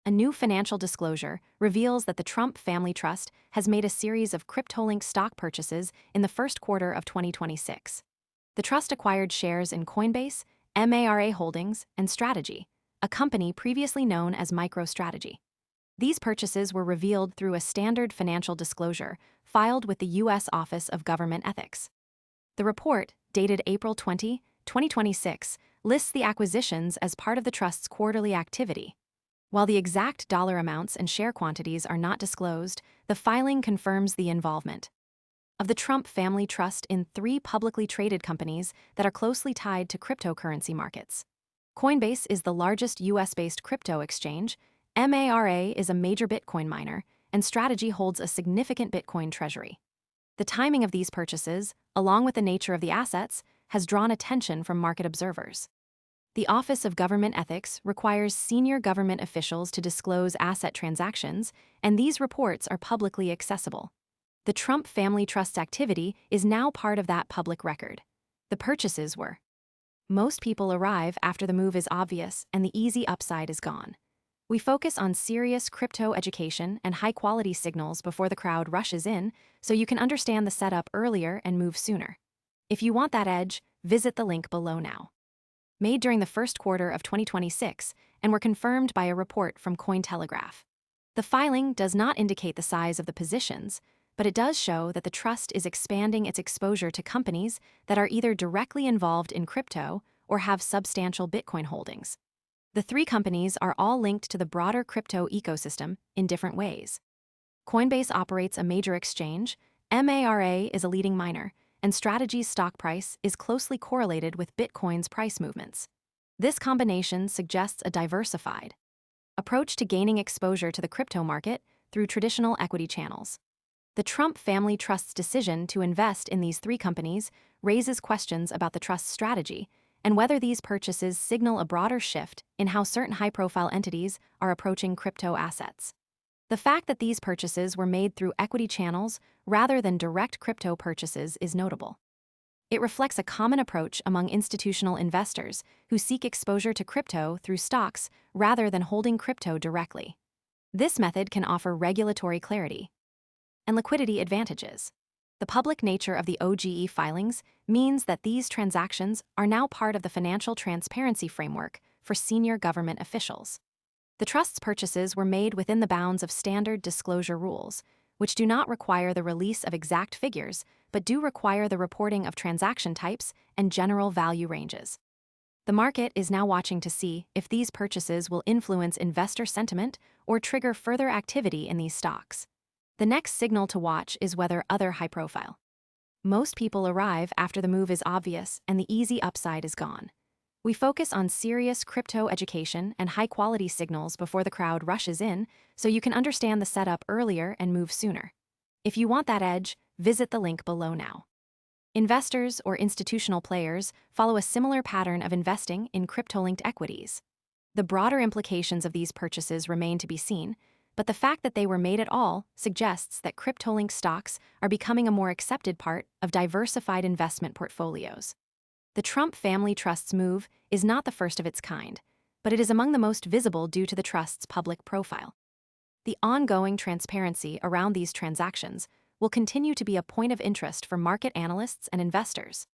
a new financial disclosure reveals that the Trump Family Trust has made a series of crypto-linked stock purchases in the first quarter of 2026. The trust acquired shares in Coinbase, MARA Holdings, and Strategy, a company previously known as MicroStrategy. These purchases were revealed through a standard financial disclosure filed with the U.S. Office of Government Ethics. The report, dated April 20, 2026, lists the acquisitions as part of the trust's quarterly activity. While the exact dollar amounts and share quantities are not disclosed, the filing confirms the involvement of the Trump Family Trust in 3 publicly traded companies that are closely tied to cryptocurrency markets. Coinbase is the largest US-based crypto exchange, MARA is a major Bitcoin miner, and Strategy holds a significant Bitcoin treasury. The timing of these purchases, along with the nature of the assets, has drawn attention from market observers. The Office of Government Ethics requires senior government officials to disclose asset transactions, and these reports are publicly accessible. The Trump Family Trust's activity is now part of that public record. The purchases were. Most people arrive after the move is obvious and the easy upside is gone. We focus on serious crypto education and high-quality signals before the crowd rushes in, so you can understand the setup earlier and move sooner. If you want that edge, visit the link below now. Made during the first quarter of 2026 and were confirmed by a report from Cointelegraph. The filing does not indicate the size of the positions, but it does show that the trust is expanding its exposure to companies that are either directly involved in crypto or have substantial Bitcoin holdings. The 3 companies are all linked to the broader crypto ecosystem in different ways. Coinbase operates a major exchange, MARA is a leading miner, and Strategy's stock price is closely correlated with Bitcoin's price movements. This combination suggests a diversified approach to gaining exposure to the crypto market through traditional equity channels. The Trump Family Trust's decision to invest in these 3 companies raises questions about the trust's strategy and whether these purchases signal a broader shift in how certain high-profile entities are approaching crypto assets. The fact that these purchases were made through equity channels rather than direct crypto purchases is notable. It reflects a common approach among institutional investors who seek exposure to crypto through stocks rather than holding crypto directly. This method can offer regulatory clarity and liquidity advantages. The public nature of the OGE filings means that these transactions are now part of the financial transparency framework for senior government officials. The trust's purchases were made within the bounds of standard disclosure rules, which do not require the release of exact figures, but do require the reporting of transaction types and general value ranges. The market is now watching to see if these purchases will influence investor sentiment or trigger further activity in these stocks. The next signal to watch is whether other high-profile. Most people arrive after the move is obvious and the easy upside is gone. We focus on serious crypto education and high-quality signals before the crowd rushes in, so you can understand the setup earlier and move sooner. If you want that edge, visit the link below now. Investors or institutional players follow a similar pattern of investing in crypto-linked equities. The broader implications of these purchases remain to be seen, but the fact that they were made at all suggests that crypto-linked stocks are becoming a more accepted part of diversified investment portfolios. The Trump Family Trust's move is not the first of its kind, but it is among the most visible due to the trust's public profile. The ongoing transparency around these transactions will continue to be a point of interest for market analysts and investors.